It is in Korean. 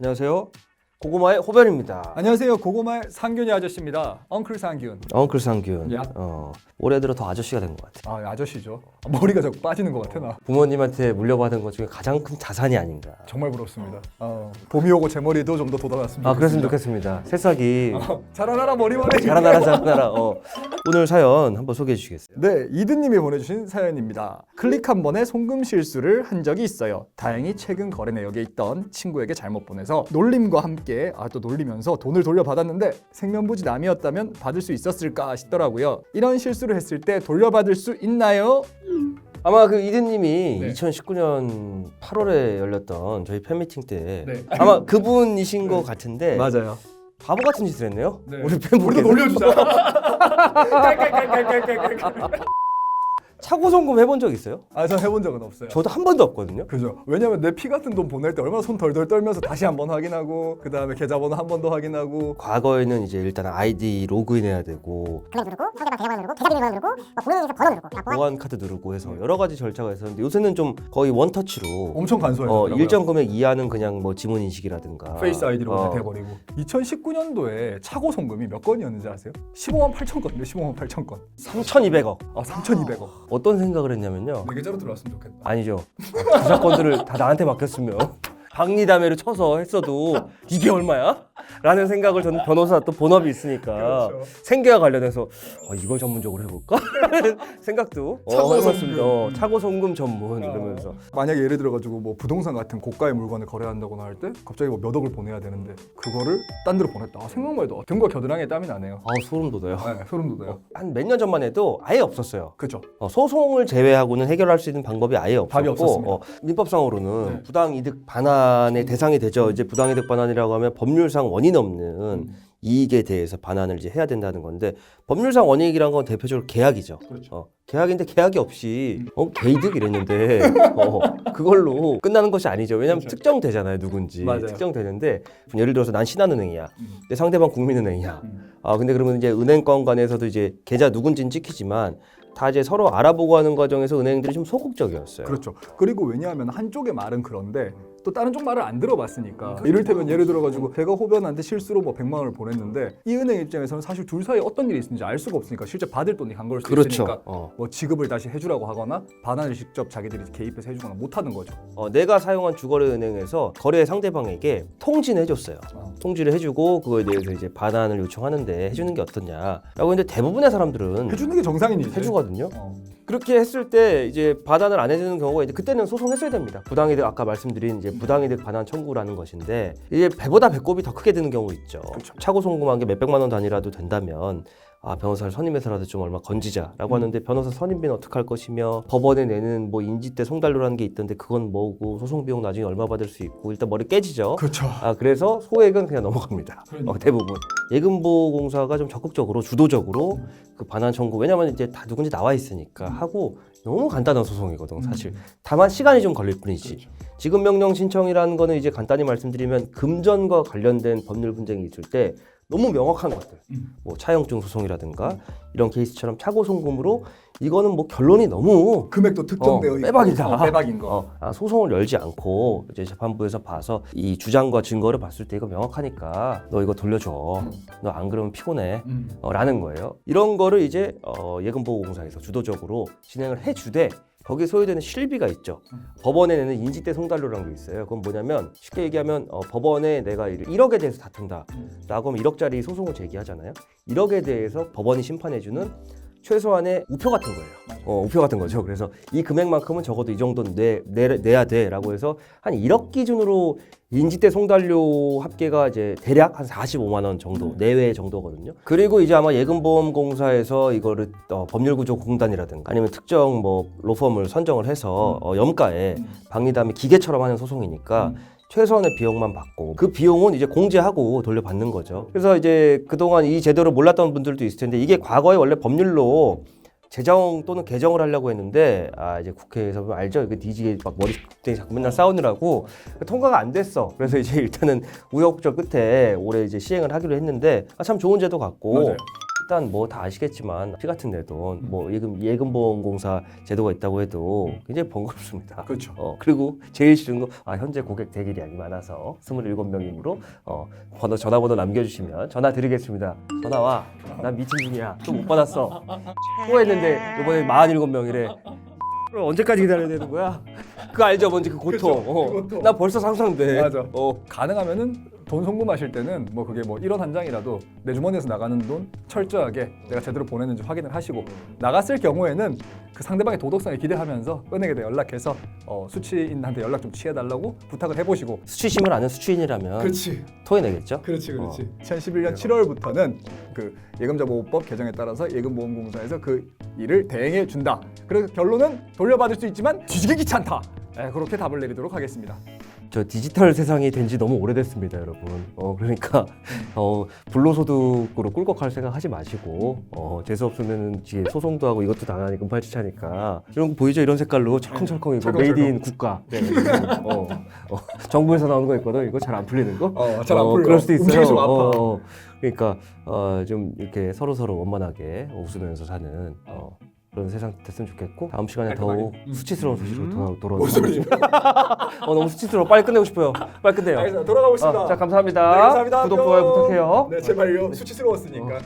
안녕하세요. 고구마의 호변입니다. 안녕하세요. 고구마의 상균이 아저씨입니다. 엉클 상균. 엉클 상균. 야. 올해 들어 더 아저씨가 된 것 같아. 아, 아저씨죠. 머리가 자꾸 빠지는 것 같아 나. 부모님한테 물려받은 것 중에 가장 큰 자산이 아닌가. 정말 부럽습니다. 봄이 오고 제 머리도 좀 더 돋아났으면 아, 그랬으면 좋겠습니다. 좋겠습니다. 새싹이 자라나라 머리만해. 자라나라 자라나라. 오늘 사연 한번 소개해 주시겠어요? 네, 이드님이 보내주신 사연입니다. 클릭 한 번에 송금 실수를 한 적이 있어요. 다행히 최근 거래 내역에 있던 친구에게 잘못 보내서 놀림과 함께 또 놀리면서 돈을 돌려받았는데 생면부지 남이었다면 받을 수 있었을까 싶더라고요. 이런 실수를 했을 때 돌려받을 수 있나요? 아마 그 이든님이 네. 2019년 8월에 열렸던 저희 팬미팅 때 네. 아마 그분이신 것 같은데 맞아요. 바보 같은 짓을 했네요. 네. 우리 팬분께서. 우리도 놀려주자. 차고 송금 해본 적 있어요? 전 해본 적은 없어요. 저도 한 번도 없거든요. 그죠. 왜냐면 내 피 같은 돈 보낼 때 얼마나 손 덜덜 떨면서 다시 한번 확인하고 그 다음에 계좌번호 한 번 더 확인하고. 과거에는 이제 일단 아이디 로그인해야 되고 금액 누르고 상대방 계좌번호 누르고 계좌 비밀번호 누르고 본인에서 번호 누르고 보안 카드 누르고 해서 여러 가지 절차가 있었는데 요새는 좀 거의 원터치로 엄청 간소해졌더라고요. 일정 금액 이하는 그냥 뭐 지문 인식이라든가 페이스 아이디로 어. 돼버리고. 2019년도에 차고 송금이 몇 건이었는지 아세요? 15만 8천 건인데 15만 8천 건. 3,200억. 3,200억. 어떤 생각을 했냐면요. 네 계좌로 들어왔으면 좋겠다. 아니죠. 주사건들을 다 나한테 맡겼으면 박리담회를 쳐서 했어도 이게 얼마야? 라는 생각을 저는 변호사 또 본업이 있으니까 그렇죠. 생계와 관련해서 이걸 전문적으로 해볼까? 라는 생각도 차고 해봤습니다. 송금. 차고 송금 전문 이러면서 만약에 예를 들어가지고 뭐 부동산 같은 고가의 물건을 거래한다거나 할 때 갑자기 뭐 몇 억을 보내야 되는데 그거를 딴 데로 보냈다. 생각만 해도 등과 겨드랑이에 땀이 나네요. 소름 돋아요. 네, 소름 돋아요. 한 몇 년 전만 해도 아예 없었어요. 그죠. 소송을 제외하고는 해결할 수 있는 방법이 아예 없었고 답이 없었습니다. 민법상으로는 네. 부당이득 반환의 대상이 되죠. 이제 부당이득 반환이라고 하면 법률상 원인 없는 이익에 대해서 반환을 이제 해야 된다는 건데 법률상 원이익이란 건 대표적으로 계약이죠. 그렇죠. 계약인데 계약이 없이 개이득 이랬는데 그걸로 끝나는 것이 아니죠. 왜냐하면 그렇죠. 특정되잖아요. 누군지 맞아요. 특정되는데 예를 들어서 난 신한은행이야. 근데 상대방 국민은행이야. 음. 근데 그러면 이제 은행권 간에서도 이제 계좌 누군지는 찍히지만 다 이제 서로 알아보고 하는 과정에서 은행들이 좀 소극적이었어요. 그렇죠. 그리고 왜냐하면 한쪽의 말은 그런데 또 다른 쪽 말을 안 들어봤으니까. 이를테면 예를 들어가지고 제가 호변한테 실수로 뭐 100만 원을 보냈는데 이 은행 입장에서는 사실 둘 사이에 어떤 일이 있는지 알 수가 없으니까 실제 받을 돈이 간 걸 수도 그렇죠. 있으니까 뭐 지급을 다시 해주라고 하거나 반환을 직접 자기들이 개입해서 해주거나 못하는 거죠. 내가 사용한 주거래 은행에서 거래 상대방에게 통지는 해줬어요. 통지를 해주고 그거에 대해서 이제 반환을 요청하는데 해주는 게 어떠냐라고 했는데 대부분의 사람들은 해주는 게 정상이지. 해주거든요. 어. 그렇게 했을 때 이제 반환을 안 해주는 경우가 이제 그때는 소송했어야 됩니다. 부당이득 아까 말씀드린 이제 부당이득 반환 청구라는 것인데 이게 배보다 배꼽이 더 크게 드는 경우 있죠. 그렇죠. 차고 송금한 게 몇백만 원 단위라도 된다면 변호사를 선임해서라도 좀 얼마 건지자라고 하는데 변호사 선임비는 어떻게 할 것이며 법원에 내는 뭐 인지대 송달료라는 게 있던데 그건 뭐고 소송 비용 나중에 얼마 받을 수 있고 일단 머리 깨지죠. 그렇죠. 그래서 소액은 그냥 넘어갑니다. 그러니까. 대부분 예금보공사가 좀 적극적으로 주도적으로 그 반환 청구 왜냐면 이제 다 누군지 나와 있으니까 하고 너무 간단한 소송이거든 사실. 다만 시간이 좀 걸릴 뿐이지. 그렇죠. 지급 명령 신청이라는 거는 이제 간단히 말씀드리면 금전과 관련된 법률 분쟁이 있을 때 너무 명확한 것들, 뭐 차용증 소송이라든가 이런 케이스처럼 차고 송금으로 이거는 뭐 결론이 너무 금액도 특정되어 있고 빼박이다. 빼박인 거. 소송을 열지 않고 이제 재판부에서 봐서 이 주장과 증거를 봤을 때 이거 명확하니까 너 이거 돌려줘. 너 안 그러면 피곤해. 라는 거예요. 이런 거를 이제 예금보호공사에서 주도적으로 진행을 해주되 거기에 소요되는 실비가 있죠. 법원에 내는 인지대 송달료라는 게 있어요. 그건 뭐냐면 쉽게 얘기하면 법원에 내가 1억에 대해서 다툰다 라고 하면 1억짜리 소송을 제기하잖아요. 1억에 대해서 법원이 심판해주는 최소한의 우표 같은 거예요. 우표 같은 거죠. 그래서 이 금액만큼은 적어도 이 정도는 내야 돼 라고 해서 한 1억 기준으로 인지대 송달료 합계가 이제 대략 한 45만 원 정도 내외 정도거든요. 그리고 이제 아마 예금보험공사에서 이거를 법률구조공단이라든가 아니면 특정 뭐 로펌을 선정을 해서 염가에 박리담의 기계처럼 하는 소송이니까 최소한의 비용만 받고 그 비용은 이제 공제하고 돌려받는 거죠. 그래서 이제 그동안 이 제도를 몰랐던 분들도 있을 텐데 이게 과거에 원래 법률로 제정 또는 개정을 하려고 했는데 이제 국회에서 보면 알죠? 그 뒤지게 막 머리띠 자꾸 맨날 싸우느라고 통과가 안 됐어. 그래서 이제 일단은 우여곡절 끝에 올해 이제 시행을 하기로 했는데 참 좋은 제도 같고 맞아요. 일단 뭐 다 아시겠지만 피 같은 내 돈, 뭐 예금보험공사 제도가 있다고 해도 굉장히 번거롭습니다. 그렇죠. 그리고 제일 싫은 거 현재 고객 대기량이 많아서 27명이므로 전화번호 남겨주시면 전화 드리겠습니다. 전화 와. 난 미팅 중이야. 또 못 받았어. 또 했는데 이번에 47명이래. 그럼 언제까지 기다려야 되는 거야? 그거 알죠? 뭔지 그 고통. 그 고통. 나 벌써 상상돼. 맞아. 가능하면은 돈 송금하실 때는 뭐 그게 뭐 1원 한 장이라도 내 주머니에서 나가는 돈 철저하게 내가 제대로 보냈는지 확인을 하시고 나갔을 경우에는 그 상대방의 도덕성에 기대하면서 은행에 연락해서 수취인한테 연락 좀 취해달라고 부탁을 해보시고. 수취심을 아는 수취인이라면 그렇지. 토해내겠죠? 그렇지. 2011년 7월부터는 그 예금자 보호법 개정에 따라서 예금보험공사에서 그 일을 대행해 준다. 그래서 결론은 돌려받을 수 있지만 뒤지기 귀찮다. 그렇게 답을 내리도록 하겠습니다. 저 디지털 세상이 된 지 너무 오래됐습니다, 여러분. 그러니까 불로소득으로 꿀꺽할 생각 하지 마시고 재수 없으면 뒤에 소송도 하고 이것도 당하니 금팔찌차니까 이런 거 보이죠? 이런 색깔로 철컹철컹 이거 메이드 인 국가. 네, 정부에서 나오는 거 있거든. 이거 잘 안 풀리는 거. 잘 안 풀려. 그럴 수도 있어요. 움직일수록 아파. 그러니까 좀 이렇게 서로 원만하게 웃으면서 사는 그런 세상 됐으면 좋겠고 다음 시간에 더욱 수치스러운 소식으로 돌아오는 너무 수치스러워. 빨리 끝내고 싶어요. 빨리 끝내요. 알겠습니다. 돌아가고 있습니다. 자, 감사합니다. 네, 감사합니다. 구독, 좋아요 부탁해요. 네, 제발요. 수치스러웠으니까.